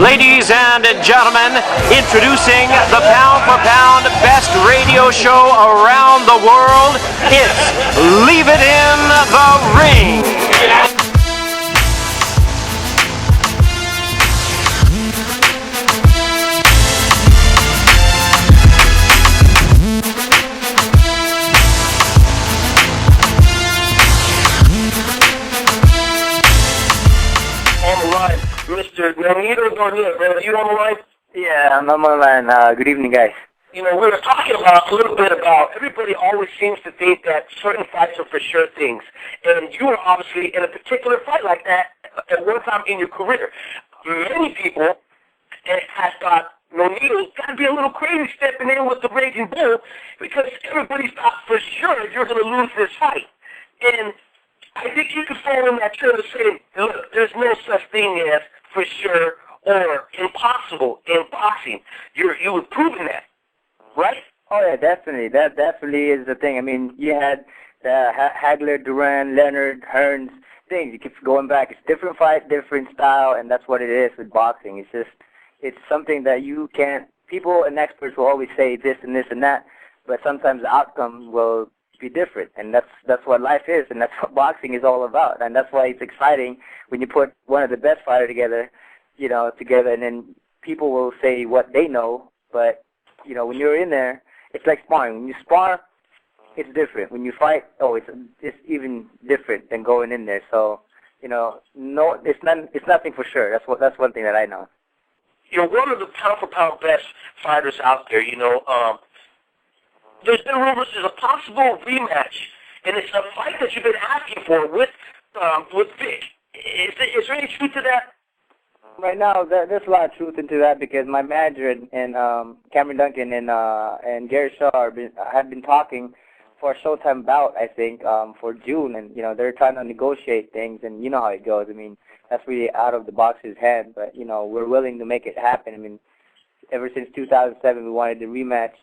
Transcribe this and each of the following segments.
Ladies and gentlemen, introducing the pound-for-pound best radio show around the world, it's Leave It in the Ring. Mr. Nonito Donaire, man, are you on the line? Yeah, I'm on the line. Good evening, guys. You know, we were talking about a little bit about everybody always seems to think that certain fights are for sure things. And you were obviously in a particular fight like that at one time in your career. Many people have thought Nonito's got to be a little crazy stepping in with the Raging Bull because everybody thought for sure you're going to lose this fight. And I think you could fall in that trend of saying, look, there's no such thing as for sure or impossible in boxing. You were proving that, right? Oh, yeah, definitely. That definitely is the thing. I mean, you had Hagler, Duran, Leonard, Hearns, things. You keep going back. It's different fight, different style, and that's what it is with boxing. It's something that you can't, people and experts will always say this and this and that, but sometimes the outcome will be different, and that's what life is, and that's what boxing is all about, and that's why it's exciting when you put one of the best fighters together, and then people will say what they know, but when you're in there, it's like sparring. When you spar, it's different. When you fight, it's even different than going in there. So, no, it's nothing for sure. That's one thing that I know. You're one of the pound for pound best fighters out there. There's been rumors there's a possible rematch, and it's a fight that you've been asking for with Vic. Is there any truth to that? Right now, there's a lot of truth into that because my manager and Cameron Duncan and Gary Shaw have been talking for a Showtime bout, I think, for June, and they're trying to negotiate things, and you know how it goes. I mean, that's really out of the boxer's hand, but we're willing to make it happen. I mean, ever since 2007, we wanted the rematch.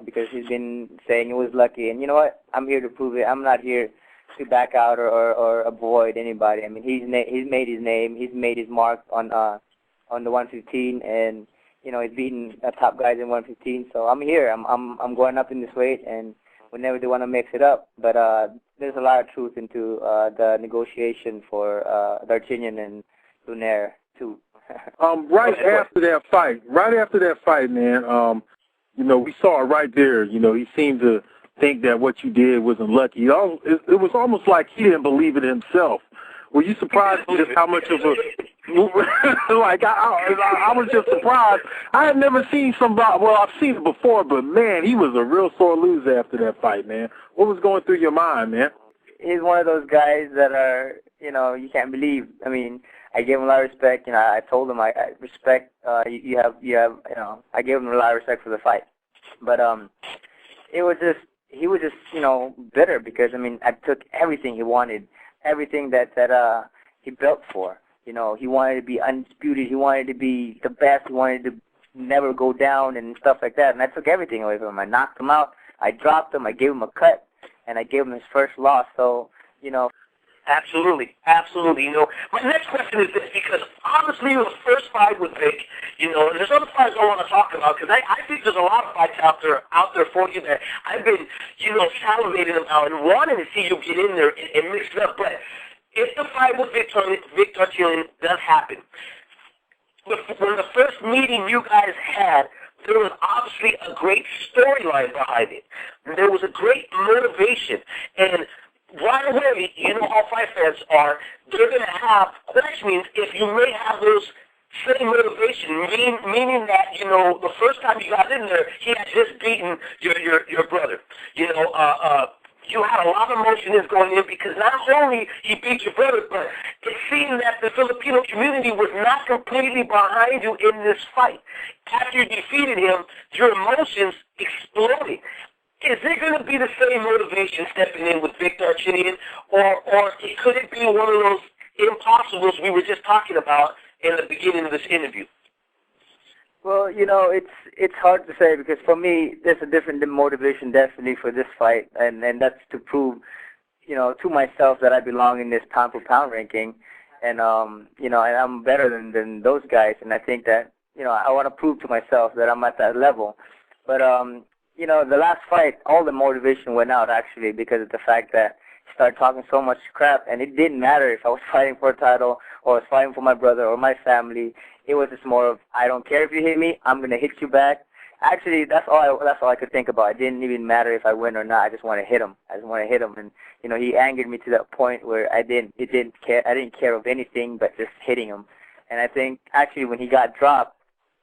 Because he's been saying he was lucky. And you know what? I'm here to prove it. I'm not here to back out or avoid anybody. I mean, he's made his name. He's made his mark on the 115, and he's beaten top guys in 115. So I'm here. I'm going up in this weight, and whenever they want to mix it up. But there's a lot of truth into the negotiation for Darchinyan and Donaire too. Right after that fight, man. We saw it right there. He seemed to think that what you did wasn't lucky. It was almost like he didn't believe it himself. Were you surprised just how much of a like I was just surprised. I had never seen somebody. Well, I've seen it before, but man, he was a real sore loser after that fight, man. What was going through your mind, man? He's one of those guys that are, you can't believe. I mean, I gave him a lot of respect. I told him I respect. You have. I gave him a lot of respect for the fight, but he was just bitter because I took everything he wanted, everything that he built for. He wanted to be undisputed. He wanted to be the best. He wanted to never go down and stuff like that. And I took everything away from him. I knocked him out. I dropped him. I gave him a cut, and I gave him his first loss. So Absolutely. My next question is this, because obviously it was the first fight with Vic, and there's other fights I want to talk about, because I think there's a lot of fights out there for you that I've been, salivating about and wanting to see you get in there and mix it up. But if the fight with Vic Darchinyan does happen, when the first meeting you guys had, there was obviously a great storyline behind it. There was a great motivation, and right away, how fight fans are, they're going to have questions if you may have those same motivation, meaning that, the first time you got in there, he had just beaten your brother. You had a lot of emotions going in because not only he beat your brother, but it seemed that the Filipino community was not completely behind you in this fight. After you defeated him, your emotions exploded. Is it going to be the same motivation stepping in with Vic Darchinyan, or could it be one of those impossibles we were just talking about in the beginning of this interview? Well, it's hard to say because for me, there's a different motivation definitely for this fight, and that's to prove, to myself that I belong in this pound-for-pound ranking. and you know, and I'm better than those guys, and I think that, you know, I want to prove to myself that I'm at that level. But you know, the last fight, all the motivation went out actually because of the fact that he started talking so much crap, and it didn't matter if I was fighting for a title or I was fighting for my brother or my family. It was just more of, I don't care if you hit me, I'm gonna hit you back. Actually, that's all I could think about. It didn't even matter if I win or not. I just want to hit him. And you know, he angered me to that point where I didn't care of anything but just hitting him. And I think actually when he got dropped,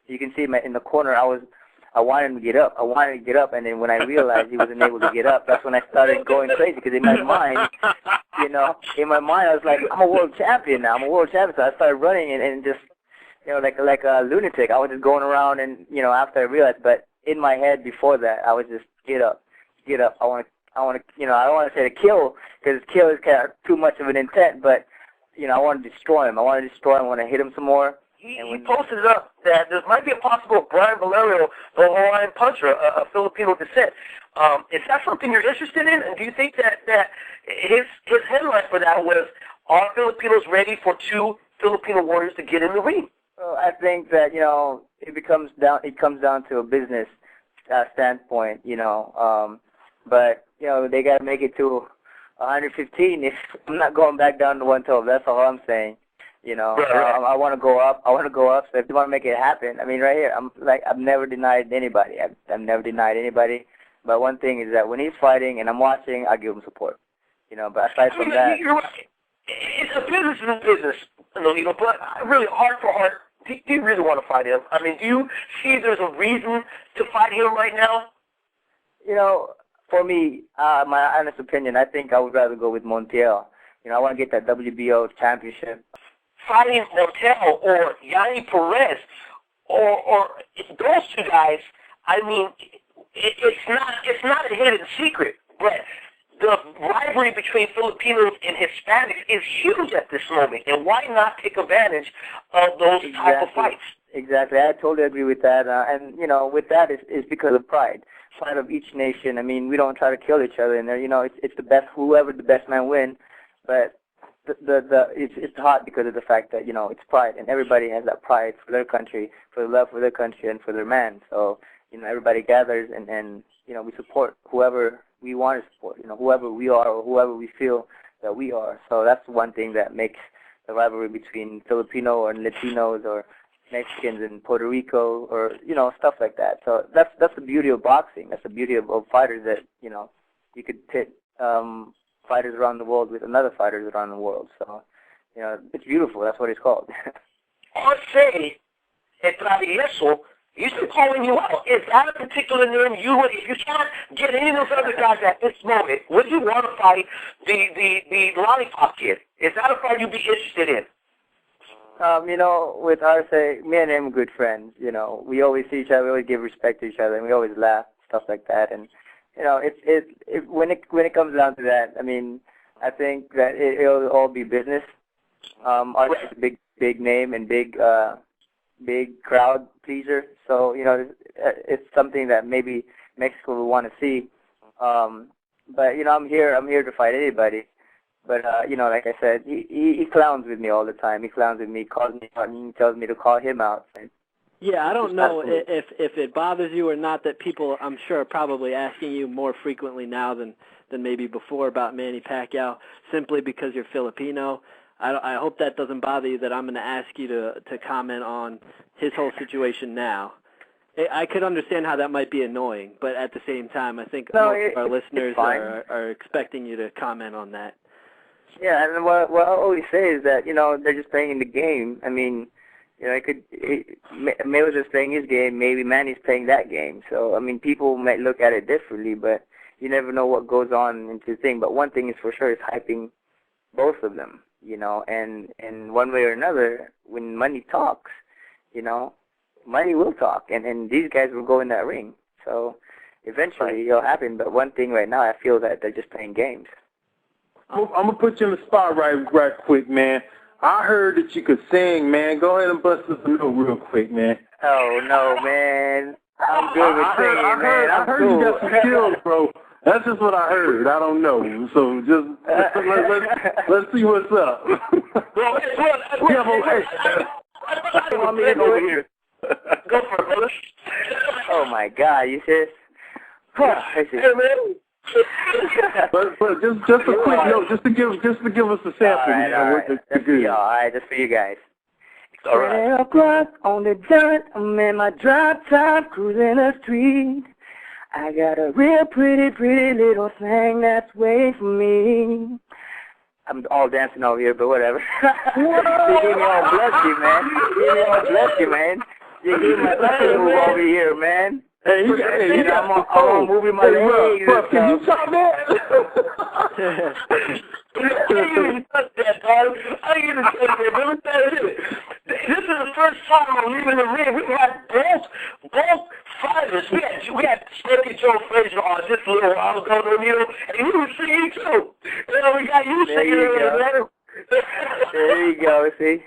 you can see in the corner, I wanted him to get up. And then when I realized he wasn't able to get up, that's when I started going crazy. Because in my mind, you know, I was like, I'm a world champion now. So I started running and just, you know, like a lunatic. I was just going around, and you know, after I realized, but in my head before that, I was just get up. I want to, you know, I don't want to say to kill, because kill is kind of too much of an intent, but you know, I want to destroy him. I want to hit him some more. He posted up that there might be a possible Brian Valerio, the Hawaiian puncher, a Filipino descent. Is that something you're interested in? And do you think that his headline for that was, are Filipinos ready for two Filipino warriors to get in the ring? Well, I think that, you know, it comes down to a business standpoint, you know. But you know, they got to make it to 115. If I'm not going back down to 112, that's all I'm saying. You know, right. I want to go up. So if you want to make it happen, I mean, right here, I've never denied anybody. I've never denied anybody. But one thing is that when he's fighting and I'm watching, I give him support. You know, but aside from that, you're right. It's a business is a business, Nonito. But really, heart for heart, do you really want to fight him? I mean, do you see there's a reason to fight him right now? You know, for me, my honest opinion, I think I would rather go with Montiel. You know, I want to get that WBO championship. Fighting Montiel or Yanni Perez or those two guys, I mean, it's not a hidden secret, but the rivalry between Filipinos and Hispanics is huge at this moment, and why not take advantage of those type of fights? Exactly. I totally agree with that. And, you know, with that is because of pride of each nation. I mean, we don't try to kill each other in there. You know, it's the best, whoever the best man win. But it's hot because of the fact that, you know, it's pride, and everybody has that pride for their country, for the love for their country and for their man. So, you know, everybody gathers and you know, we support whoever we want to support, you know, whoever we are or whoever we feel that we are. So that's one thing that makes the rivalry between Filipino or Latinos or Mexicans in Puerto Rico or, you know, stuff like that. So that's the beauty of boxing. That's the beauty of fighters, that, you know, you could pit fighters around the world with another fighters around the world. So, you know, it's beautiful. That's what it's called. Jose Travieso, he's been calling you out. Is that a particular name you would, if you can't get any of those other guys at this moment, would you want to fight the Lollipop Kid? Is that a fight you'd be interested in? You know, with Arce, me and him are good friends. You know, we always see each other, we always give respect to each other, and we always laugh, stuff like that. And you know, when it comes down to that, I mean, I think that it'll all be business. Arce is a big name and big crowd pleaser. So, you know, it's something that maybe Mexico will want to see. But, you know, I'm here to fight anybody. But, you know, like I said, he clowns with me all the time. He clowns with me, calls me out, and he tells me to call him out. Yeah, I don't know if it bothers you or not that people, I'm sure, are probably asking you more frequently now than maybe before about Manny Pacquiao, simply because you're Filipino. I hope that doesn't bother you that I'm going to ask you to comment on his whole situation now. I could understand how that might be annoying, but at the same time, I think most of our listeners are expecting you to comment on that. Yeah, and what I always say is that, you know, they're just playing the game. I mean, you know, Mayweather's just playing his game, maybe Manny's playing that game. So, I mean, people might look at it differently, but you never know what goes on into the thing. But one thing is for sure is hyping both of them, you know, and one way or another, when money talks, you know, money will talk, and these guys will go in that ring. So eventually it'll happen, but one thing right now, I feel that they're just playing games. I'm going to put you in the spot right quick, man. I heard that you could sing, man. Go ahead and bust us a note real quick, man. Oh, no, man. I'm good with singing, man. I heard you got some skills, bro. That's just what I heard. I don't know. So just let's see what's up. Well, I don't want me to go over here. Go for it, brother. Oh my God, you serious? Hey, man. but just a quick note, just to give us a sample. All right. Just for you guys. All right. 12 o'clock on the dot, I'm in my drop top, cruising the street. I got a real pretty little thing that's waiting for me. I'm all dancing over here, but whatever. You gave me all blushy, man. You gave me my blushy move over here, man. Hey, I'm on moving my legs. Can you stop that? I didn't even touch that, dog. I didn't even touch that, but let me tell you this. This is the first time I'm leaving the ring. We had both fighters. We had Snooki Joe Frazier on just a little while ago, Nonito, and he was singing too. You know, we got you singing. There you go, see?